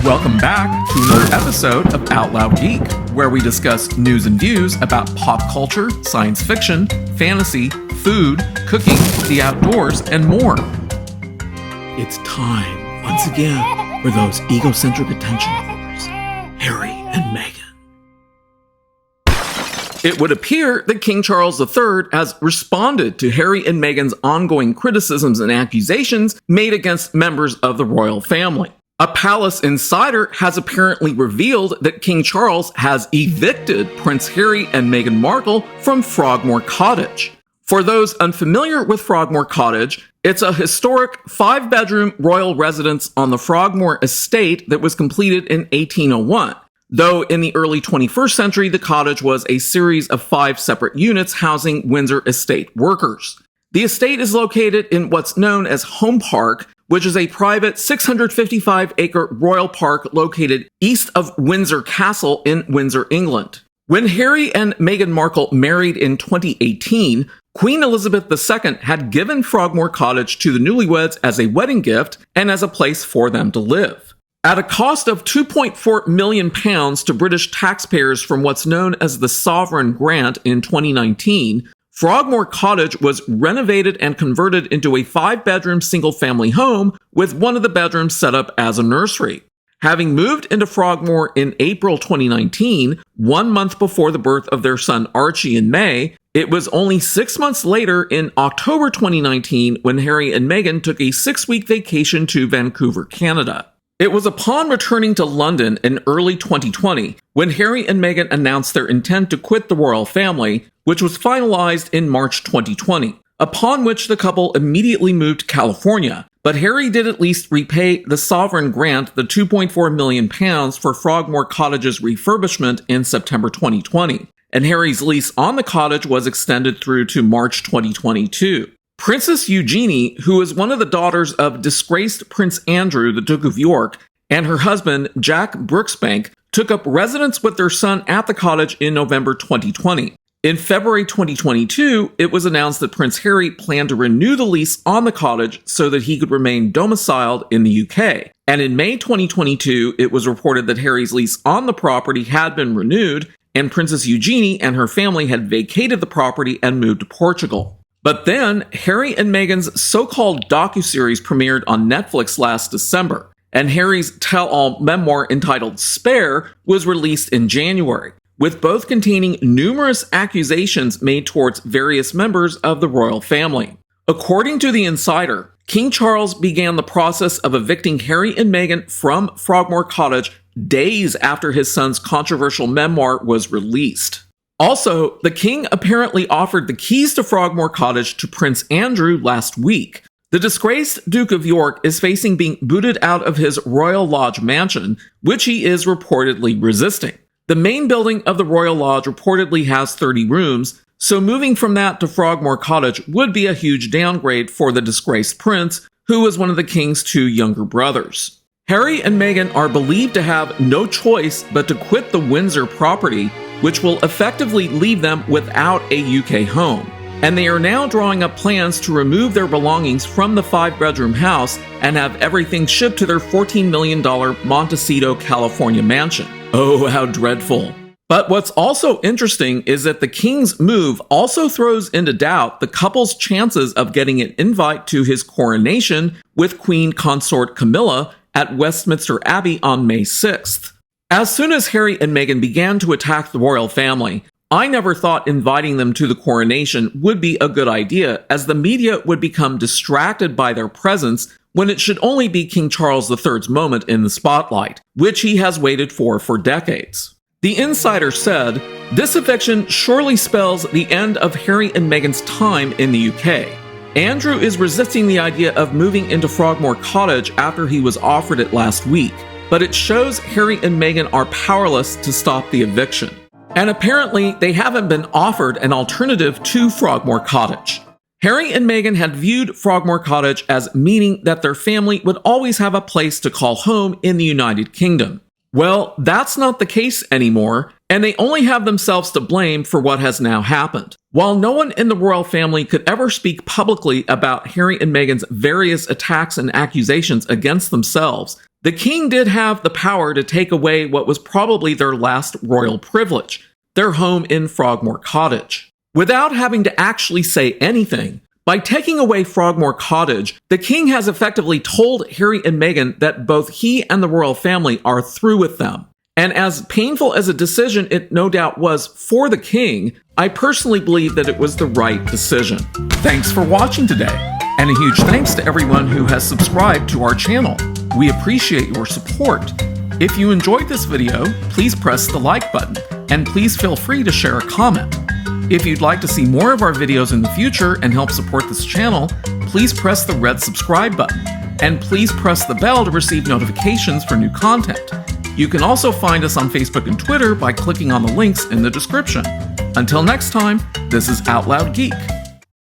Welcome back to another episode of Out Loud Geek, where we discuss news and views about pop culture, science fiction, fantasy, food, cooking, the outdoors, and more. It's time, once again, for those egocentric attention holders, Harry and Meghan. It would appear that King Charles III has responded to Harry and Meghan's ongoing criticisms and accusations made against members of the royal family. A palace insider has apparently revealed that King Charles has evicted Prince Harry and Meghan Markle from Frogmore Cottage. For those unfamiliar with Frogmore Cottage, it's a historic 5-bedroom royal residence on the Frogmore estate that was completed in 1801. Though in the early 21st century, the cottage was a series of 5 separate units housing Windsor estate workers. The estate is located in what's known as Home Park, which is a private 655-acre royal park located east of Windsor Castle in Windsor, England. When Harry and Meghan Markle married in 2018, Queen Elizabeth II had given Frogmore Cottage to the newlyweds as a wedding gift and as a place for them to live. At a cost of £2.4 million to British taxpayers from what's known as the Sovereign Grant in 2019, Frogmore Cottage was renovated and converted into a 5-bedroom single-family home with one of the bedrooms set up as a nursery. Having moved into Frogmore in April 2019, 1 month before the birth of their son Archie in May, it was only 6 months later in October 2019 when Harry and Meghan took a 6-week vacation to Vancouver, Canada. It was upon returning to London in early 2020 when Harry and Meghan announced their intent to quit the royal family, which was finalized in March 2020, upon which the couple immediately moved to California. But Harry did at least repay the Sovereign Grant the £2.4 million for Frogmore Cottage's refurbishment in September 2020, and Harry's lease on the cottage was extended through to March 2022. Princess Eugenie, who is one of the daughters of disgraced Prince Andrew, the Duke of York, and her husband, Jack Brooksbank, took up residence with their son at the cottage in November 2020. In February 2022, it was announced that Prince Harry planned to renew the lease on the cottage so that he could remain domiciled in the UK. And in May 2022, it was reported that Harry's lease on the property had been renewed, and Princess Eugenie and her family had vacated the property and moved to Portugal. But then, Harry and Meghan's so-called docuseries premiered on Netflix last December, and Harry's tell-all memoir entitled Spare was released in January, with both containing numerous accusations made towards various members of the royal family. According to The Insider, King Charles began the process of evicting Harry and Meghan from Frogmore Cottage days after his son's controversial memoir was released. Also, the king apparently offered the keys to Frogmore Cottage to Prince Andrew last week. The disgraced Duke of York is facing being booted out of his Royal Lodge mansion, which he is reportedly resisting. The main building of the Royal Lodge reportedly has 30 rooms, so moving from that to Frogmore Cottage would be a huge downgrade for the disgraced prince, who is one of the king's 2 younger brothers. Harry and Meghan are believed to have no choice but to quit the Windsor property, which will effectively leave them without a UK home. And they are now drawing up plans to remove their belongings from the 5-bedroom house and have everything shipped to their $14 million Montecito, California mansion. Oh, how dreadful. But what's also interesting is that the king's move also throws into doubt the couple's chances of getting an invite to his coronation with Queen Consort Camilla at Westminster Abbey on May 6th. As soon as Harry and Meghan began to attack the royal family, I never thought inviting them to the coronation would be a good idea, as the media would become distracted by their presence when it should only be King Charles III's moment in the spotlight, which he has waited for decades. The Insider said, "This eviction surely spells the end of Harry and Meghan's time in the UK. Andrew is resisting the idea of moving into Frogmore Cottage after he was offered it last week, but it shows Harry and Meghan are powerless to stop the eviction. And apparently, they haven't been offered an alternative to Frogmore Cottage. Harry and Meghan had viewed Frogmore Cottage as meaning that their family would always have a place to call home in the United Kingdom. Well, that's not the case anymore, and they only have themselves to blame for what has now happened. While no one in the royal family could ever speak publicly about Harry and Meghan's various attacks and accusations against themselves, The king did have the power to take away what was probably their last royal privilege, their home in Frogmore Cottage. Without having to actually say anything, by taking away Frogmore Cottage, the king has effectively told Harry and Meghan that both he and the royal family are through with them. And as painful as a decision it no doubt was for the king, I personally believe that it was the right decision. Thanks for watching today, and a huge thanks to everyone who has subscribed to our channel. We appreciate your support. If you enjoyed this video, please press the like button, and please feel free to share a comment. If you'd like to see more of our videos in the future and help support this channel, please press the red subscribe button, and please press the bell to receive notifications for new content. You can also find us on Facebook and Twitter by clicking on the links in the description. Until next time, this is Out Loud Geek.